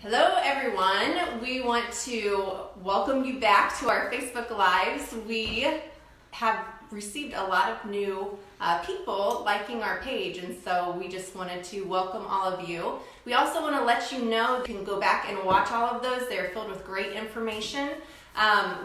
Hello everyone, we want to welcome you back to our Facebook Lives. We have received a lot of new people liking our page, and so we just wanted to welcome all of you. We also want to let you know you can go back and watch all of those. They're filled with great information.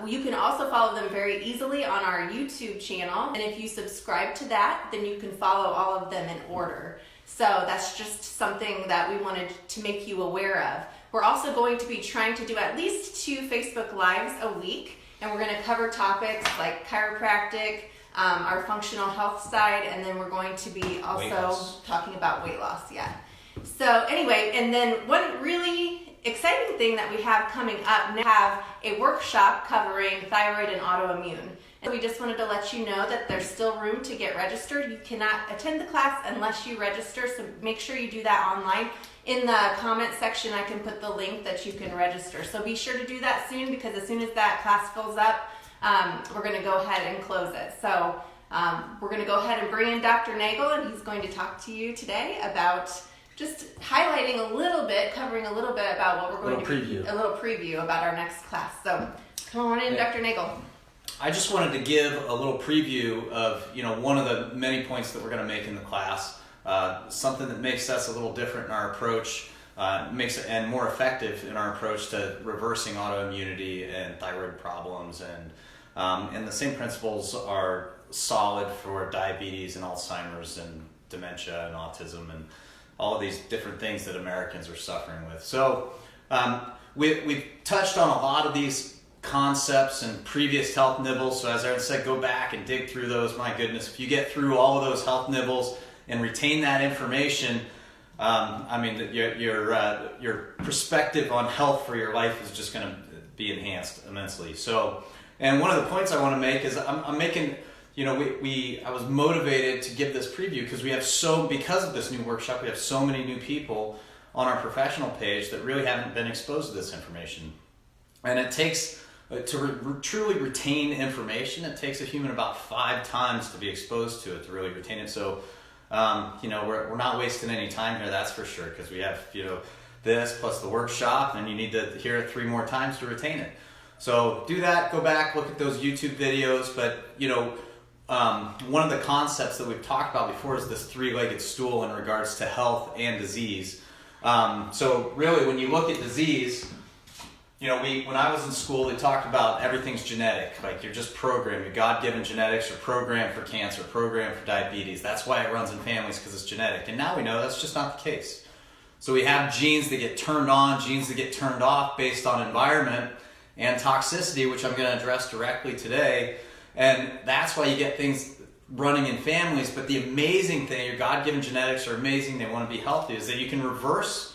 You can also follow them very easily on our YouTube channel, and if you subscribe to that, then you can follow all of them in order. So that's just something that we wanted to make you aware of. We're also going to be trying to do at least 2 Facebook Lives a week, and we're going to cover topics like chiropractic, our functional health side, and then we're going to be also talking about weight loss. Yeah. So anyway, and then one really exciting thing that we have coming up, we have a workshop covering thyroid and autoimmune. And we just wanted to let you know that there's still room to get registered. You cannot attend the class unless you register, so make sure you do that online. In the comment section, I can put the link that you can register. So be sure to do that soon, because as soon as that class fills up, we're going to go ahead and close it. So we're going to go ahead and bring in Dr. Nagel, and he's going to talk to you today about just highlighting a little bit, covering a little bit about what we're going to be, a little preview about our next class. So come on in, Dr. Nagel. I just wanted to give a little preview of, one of the many points that we're going to make in the class. Something that makes us a little different in our approach, makes it and more effective in our approach to reversing autoimmunity and thyroid problems, and the same principles are solid for diabetes and Alzheimer's and dementia and autism and all of these different things that Americans are suffering with. So we've touched on a lot of these concepts and previous health nibbles. So as Aaron said, go back and dig through those. My goodness, if you get through all of those health nibbles and retain that information, your perspective on health for your life is just going to be enhanced immensely. So, and one of the points I want to make is I'm making, I was motivated to give this preview because of this new workshop, we have so many new people on our professional page that really haven't been exposed to this information. And it takes, to truly retain information, it takes a human about 5 times to be exposed to it to really retain it. So, we're not wasting any time here, that's for sure, because we have, this plus the workshop, and you need to hear it 3 more times to retain it. So do that, go back, look at those YouTube videos, but, one of the concepts that we've talked about before is this 3-legged stool in regards to health and disease. So really, when you look at disease, when I was in school, they talked about everything's genetic. Like, you're just programmed. Your God-given genetics are programmed for cancer, programmed for diabetes. That's why it runs in families, because it's genetic. And now we know that's just not the case. So we have genes that get turned on, genes that get turned off based on environment and toxicity, which I'm going to address directly today. And that's why you get things running in families. But the amazing thing, your God-given genetics are amazing, they want to be healthy, is that you can reverse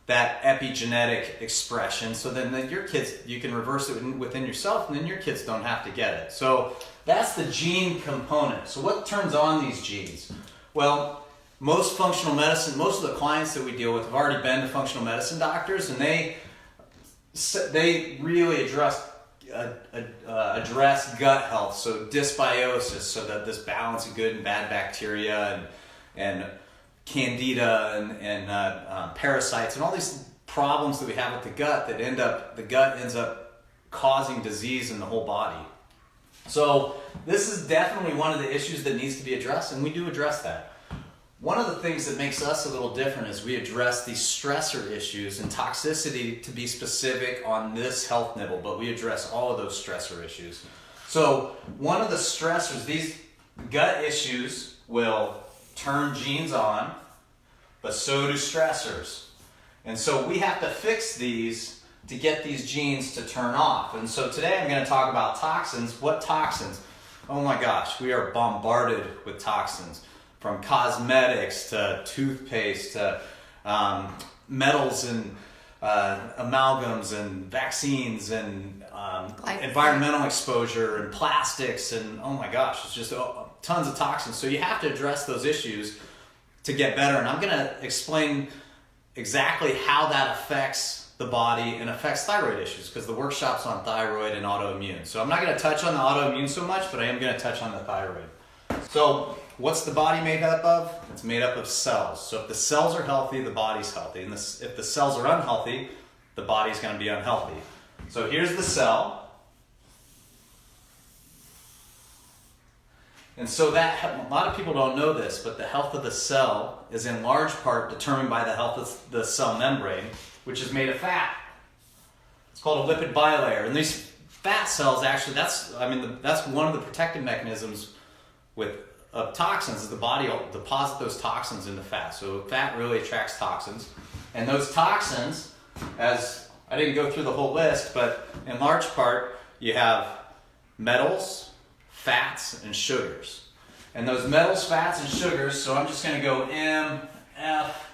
that epigenetic expression, so then your kids, you can reverse it within yourself, and then your kids don't have to get it. So that's the gene component. So what turns on these genes? Well, most functional medicine, most of the clients that we deal with have already been to functional medicine doctors, and they really address gut health, so dysbiosis, so that this balance of good and bad bacteria and candida and parasites and all these problems that we have with the gut the gut ends up causing disease in the whole body. So this is definitely one of the issues that needs to be addressed, and we do address that. One of the things that makes us a little different is we address these stressor issues and toxicity, to be specific on this health nibble, but we address all of those stressor issues. So one of the stressors, these gut issues will turn genes on, but so do stressors. And so we have to fix these to get these genes to turn off. And so today I'm going to talk about toxins. What toxins? Oh my gosh, we are bombarded with toxins, from cosmetics to toothpaste to metals and amalgams and vaccines and environmental exposure and plastics, and oh my gosh, it's just tons of toxins. So you have to address those issues to get better, and I'm going to explain exactly how that affects the body and affects thyroid issues, because the workshop's on thyroid and autoimmune. So I'm not going to touch on the autoimmune so much, but I am going to touch on the thyroid. So what's the body made up of? It's made up of cells. So if the cells are healthy, the body's healthy. And if the cells are unhealthy, the body's going to be unhealthy. So here's the cell. And so that, a lot of people don't know this, but the health of the cell is in large part determined by the health of the cell membrane, which is made of fat. It's called a lipid bilayer. And these fat cells actually, that's one of the protective mechanisms of toxins, is the body will deposit those toxins into fat. So fat really attracts toxins. And those toxins, as I didn't go through the whole list, but in large part, you have metals, fats, and sugars. And those metals, fats, and sugars, so I'm just going to go M, F,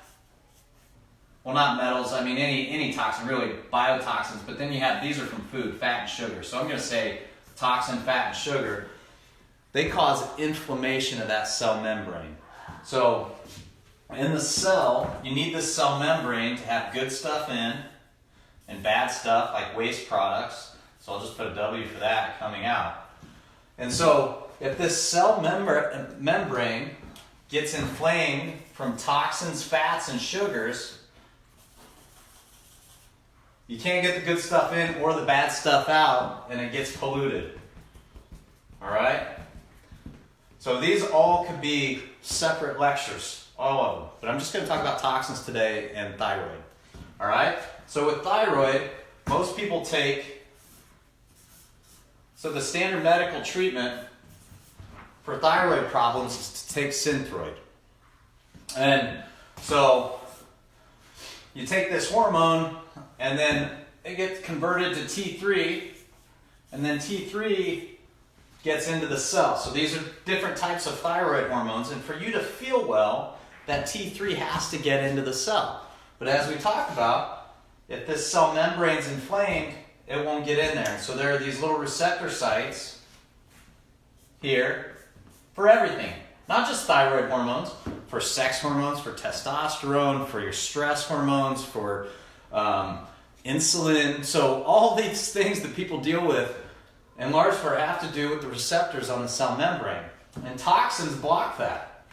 well, not metals, I mean any toxin, really, biotoxins, but then you have, these are from food, fat and sugar. So I'm going to say toxin, fat, and sugar. They cause inflammation of that cell membrane. So in the cell, you need this cell membrane to have good stuff in and bad stuff like waste products. So I'll just put a W for that coming out. And so if this cell membrane gets inflamed from toxins, fats, and sugars, you can't get the good stuff in or the bad stuff out, and it gets polluted. All right? So these all could be separate lectures, all of them. But I'm just going to talk about toxins today and thyroid. All right? So with thyroid, most people take, so the standard medical treatment for thyroid problems is to take Synthroid. And so you take this hormone, and then it gets converted to T3, and then T3 gets into the cell. So these are different types of thyroid hormones, and for you to feel well, that T3 has to get into the cell. But as we talked about, if this cell membrane's inflamed, it won't get in there. So there are these little receptor sites here for everything. Not just thyroid hormones, for sex hormones, for testosterone, for your stress hormones, for insulin. So all these things that people deal with in large part have to do with the receptors on the cell membrane. And toxins block that.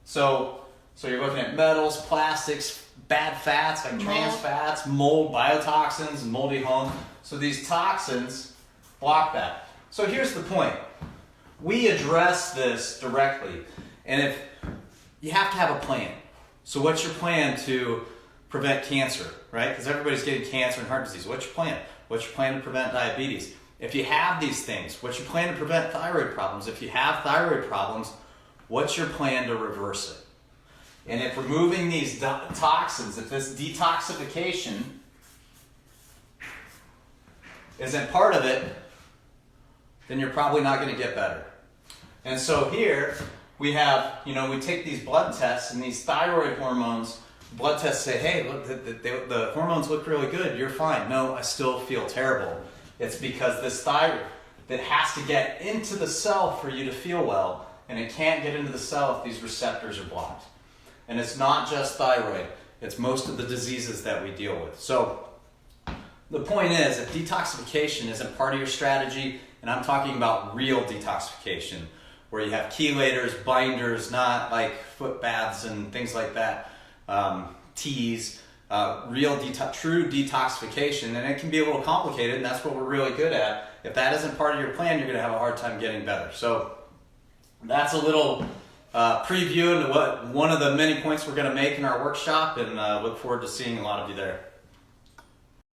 So you're looking at metals, plastics, bad fats like trans fats, mold, biotoxins, and moldy homes. So these toxins block that. So here's the point. We address this directly. And if you have to have a plan. So what's your plan to prevent cancer, right? Because everybody's getting cancer and heart disease. What's your plan? What's your plan to prevent diabetes? If you have these things, what's your plan to prevent thyroid problems? If you have thyroid problems, what's your plan to reverse it? And if removing these toxins, if this detoxification isn't part of it, then you're probably not going to get better. And so here we have, we take these blood tests, and these thyroid hormones, blood tests say, hey, look, the hormones look really good, you're fine. No, I still feel terrible. It's because this thyroid that has to get into the cell for you to feel well, and it can't get into the cell if these receptors are blocked. And it's not just thyroid, it's most of the diseases that we deal with. So the point is, if detoxification isn't part of your strategy, and I'm talking about real detoxification, where you have chelators, binders, not like foot baths and things like that, teas, real true detoxification, and it can be a little complicated, and that's what we're really good at. If that isn't part of your plan, you're going to have a hard time getting better. So that's a little preview into what one of the many points we're going to make in our workshop, and look forward to seeing a lot of you there.